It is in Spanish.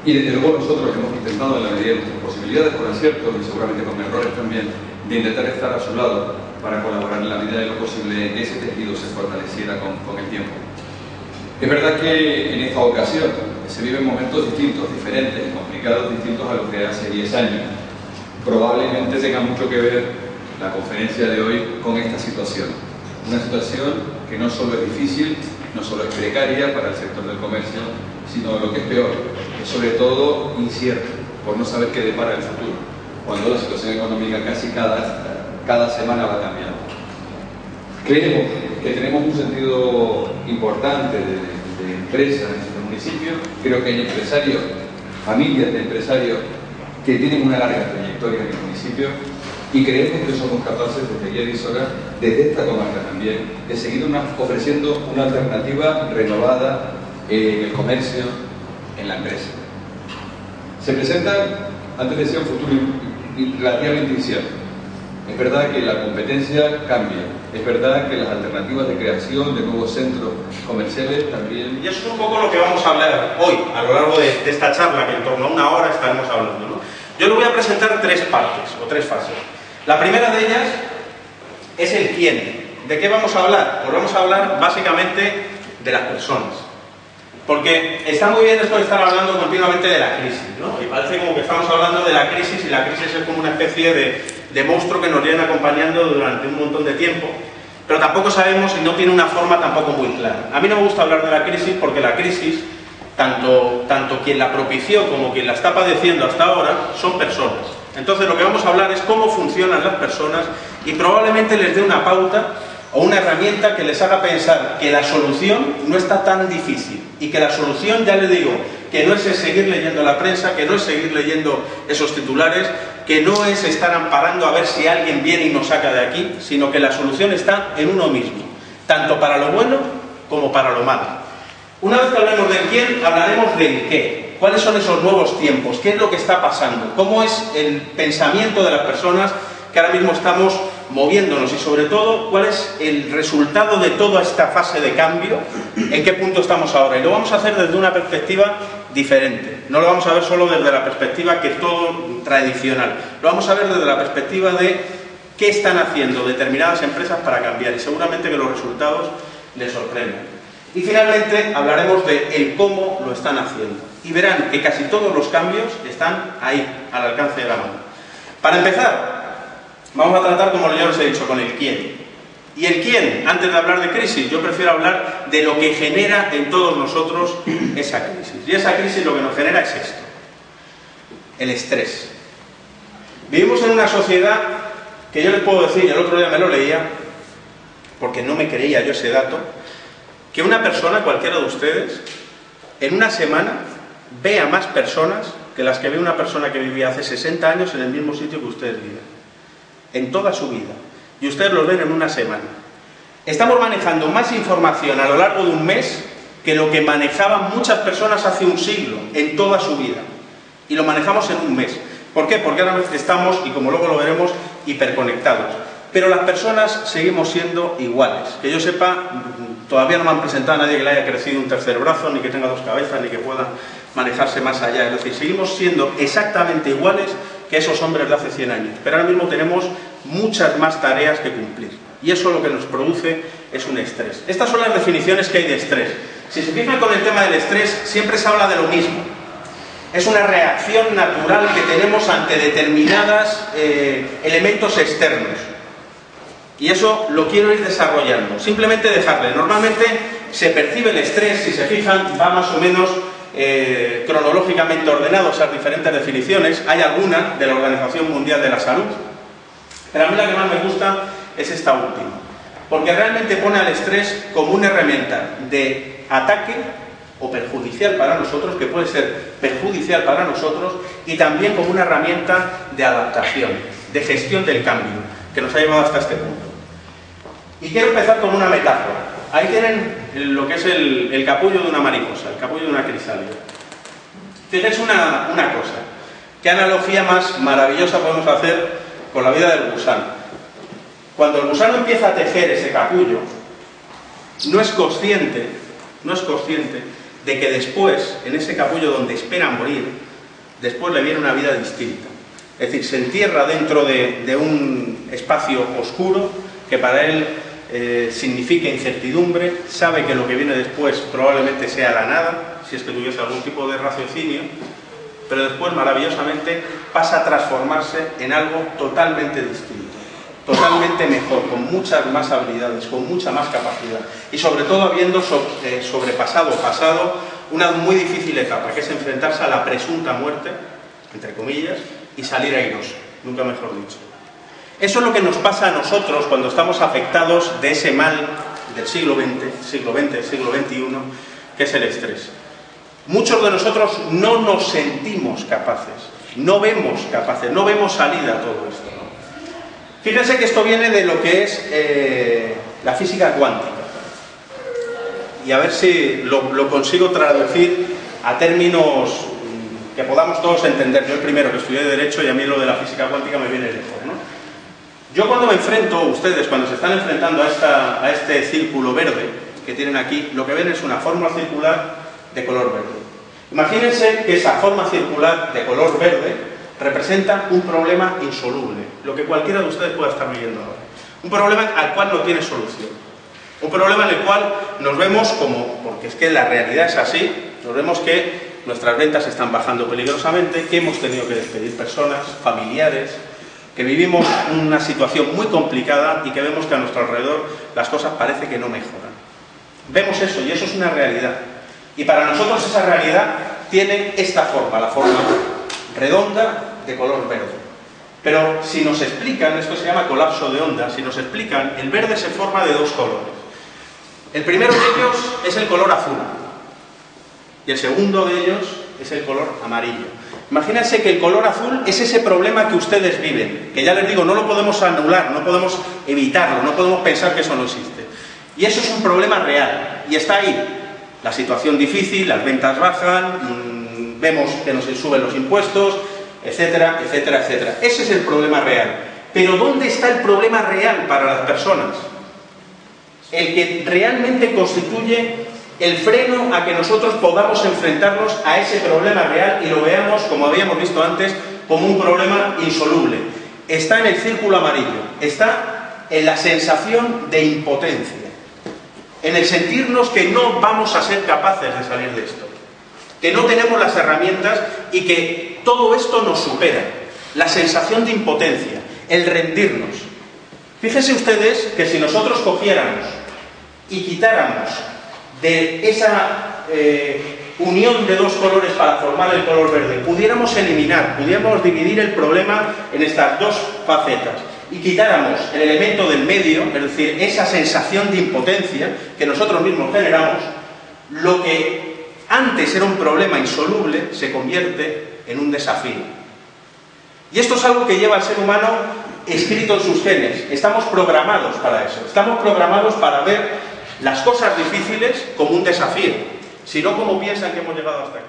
Y desde luego nosotros hemos intentado, en la medida de nuestras posibilidades, con aciertos y seguramente con errores también, de intentar estar a su lado para colaborar en la medida de lo posible que ese tejido se fortaleciera con el tiempo. Es verdad que en esta ocasión se viven momentos distintos, diferentes, complicados, distintos a lo que hace 10 años. Probablemente tenga mucho que ver la conferencia de hoy con esta situación. Una situación que no solo es difícil, no solo es precaria para el sector del comercio, sino lo que es peor, es sobre todo incierta, por no saber qué depara el futuro, cuando la situación económica casi cada semana va cambiando. Creemos que tenemos un sentido importante de empresa en este municipio. Creo que hay empresarios, familias de empresarios que tienen una larga trayectoria en el municipio, y creemos que somos capaces desde Guía Emisora, desde esta comarca también, de seguir ofreciendo una alternativa renovada en el comercio, en la empresa. Se presenta, antes decía, un futuro relativamente incierto. Es verdad que la competencia cambia, es verdad que las alternativas de creación de nuevos centros comerciales también... Y eso es un poco lo que vamos a hablar hoy, a lo largo de esta charla, que en torno a una hora estaremos hablando, ¿no? Yo le voy a presentar tres partes, o tres fases. La primera de ellas es el quién. ¿De qué vamos a hablar? Pues vamos a hablar básicamente de las personas. Porque está muy bien esto de estar hablando continuamente de la crisis, ¿no? Y parece como que estamos hablando de la crisis, y la crisis es como una especie de monstruo que nos viene acompañando durante un montón de tiempo. Pero tampoco sabemos, y no tiene una forma tampoco muy clara. A mí no me gusta hablar de la crisis porque la crisis, tanto quien la propició como quien la está padeciendo hasta ahora, son personas. Entonces lo que vamos a hablar es cómo funcionan las personas, y probablemente les dé una pauta o una herramienta que les haga pensar que la solución no está tan difícil, y que la solución, ya les digo, que no es seguir leyendo la prensa, que no es seguir leyendo esos titulares, que no es estar amparando a ver si alguien viene y nos saca de aquí, sino que la solución está en uno mismo, tanto para lo bueno como para lo malo. Una vez que hablemos del quién, hablaremos del qué. ¿Cuáles son esos nuevos tiempos? ¿Qué es lo que está pasando? ¿Cómo es el pensamiento de las personas que ahora mismo estamos moviéndonos? Y sobre todo, ¿cuál es el resultado de toda esta fase de cambio? ¿En qué punto estamos ahora? Y lo vamos a hacer desde una perspectiva diferente. No lo vamos a ver solo desde la perspectiva que es todo tradicional. Lo vamos a ver desde la perspectiva de qué están haciendo determinadas empresas para cambiar. Y seguramente que los resultados les sorprendan. Y finalmente hablaremos de el cómo lo están haciendo. Y verán que casi todos los cambios están ahí, al alcance de la mano. Para empezar, vamos a tratar, como ya os he dicho, con el quién. Y el quién, antes de hablar de crisis, yo prefiero hablar de lo que genera en todos nosotros esa crisis. Y esa crisis lo que nos genera es esto: el estrés. Vivimos en una sociedad que yo les puedo decir, y el otro día me lo leía, porque no me creía yo ese dato, que una persona, cualquiera de ustedes, en una semana ve a más personas que las que ve una persona que vivía hace 60 años en el mismo sitio que ustedes viven, en toda su vida. Y ustedes los ven en una semana. Estamos manejando más información a lo largo de un mes que lo que manejaban muchas personas hace un siglo, en toda su vida. Y lo manejamos en un mes. ¿Por qué? Porque ahora estamos, y como luego lo veremos, hiperconectados. Pero las personas seguimos siendo iguales. Que yo sepa, todavía no me han presentado a nadie que le haya crecido un tercer brazo, ni que tenga dos cabezas, ni que pueda manejarse más allá. Es decir, seguimos siendo exactamente iguales que esos hombres de hace 100 años. Pero ahora mismo tenemos muchas más tareas que cumplir. Y eso lo que nos produce es un estrés. Estas son las definiciones que hay de estrés. Si se fijan con el tema del estrés, siempre se habla de lo mismo. Es una reacción natural que tenemos ante determinados elementos externos. Y eso lo quiero ir desarrollando. Simplemente dejarle. Normalmente se percibe el estrés, si se fijan, va más o menos cronológicamente ordenado esas diferentes definiciones. Hay algunas de la Organización Mundial de la Salud, pero a mí la que más me gusta es esta última, porque realmente pone al estrés como una herramienta de ataque o perjudicial para nosotros, que puede ser perjudicial para nosotros, y también como una herramienta de adaptación, de gestión del cambio, que nos ha llevado hasta este punto. Y quiero empezar con una metáfora. Ahí tienen lo que es el capullo de una mariposa, el capullo de una crisálida. Fíjense una cosa, qué analogía más maravillosa podemos hacer con la vida del gusano. Cuando el gusano empieza a tejer ese capullo, no es consciente de que después, en ese capullo donde espera morir, después le viene una vida distinta. Es decir, se entierra dentro de un espacio oscuro que para él significa incertidumbre, sabe que lo que viene después probablemente sea la nada, si es que tuviese algún tipo de raciocinio, pero después maravillosamente pasa a transformarse en algo totalmente distinto, totalmente mejor, con muchas más habilidades, con mucha más capacidad y sobre todo habiendo pasado una muy difícil etapa, que es enfrentarse a la presunta muerte, entre comillas, y salir airoso, nunca mejor dicho. Eso es lo que nos pasa a nosotros cuando estamos afectados de ese mal del siglo XXI, que es el estrés. Muchos de nosotros no nos sentimos capaces, no vemos salida a todo esto, ¿no? Fíjense que esto viene de lo que es la física cuántica. Y a ver si lo consigo traducir a términos que podamos todos entender. Yo el primero que estudié Derecho y a mí lo de la física cuántica me viene lejos, ¿no? Yo cuando me enfrento, ustedes cuando se están enfrentando a este círculo verde que tienen aquí, lo que ven es una fórmula circular de color verde. Imagínense que esa forma circular de color verde representa un problema insoluble, lo que cualquiera de ustedes pueda estar viviendo ahora. Un problema al cual no tiene solución. Un problema en el cual nos vemos como, porque es que la realidad es así, nos vemos que nuestras ventas están bajando peligrosamente, que hemos tenido que despedir personas, familiares, que vivimos una situación muy complicada y que vemos que a nuestro alrededor las cosas parece que no mejoran. Vemos eso y eso es una realidad. Y para nosotros esa realidad tiene esta forma, la forma redonda de color verde. Pero si nos explican, esto se llama colapso de ondas, si nos explican, el verde se forma de dos colores. El primero de ellos es el color azul y el segundo de ellos es el color amarillo. Imagínense que el color azul es ese problema que ustedes viven, que ya les digo, no lo podemos anular, no podemos evitarlo, no podemos pensar que eso no existe. Y eso es un problema real, y está ahí. La situación difícil, las ventas bajan, vemos que nos suben los impuestos, etcétera, etcétera, etcétera. Ese es el problema real. Pero ¿dónde está el problema real para las personas? El que realmente constituye el freno a que nosotros podamos enfrentarnos a ese problema real y lo veamos, como habíamos visto antes, como un problema insoluble. Está en el círculo amarillo, está en la sensación de impotencia, en el sentirnos que no vamos a ser capaces de salir de esto, que no tenemos las herramientas y que todo esto nos supera. La sensación de impotencia, el rendirnos. Fíjense ustedes que si nosotros cogiéramos y quitáramos de esa unión de dos colores para formar el color verde, pudiéramos dividir el problema en estas dos facetas y quitáramos el elemento del medio, es decir, esa sensación de impotencia que nosotros mismos generamos, lo que antes era un problema insoluble se convierte en un desafío. Y esto es algo que lleva al ser humano escrito en sus genes. Estamos programados para eso, estamos programados para ver las cosas difíciles como un desafío, si no como piensan que hemos llegado hasta aquí.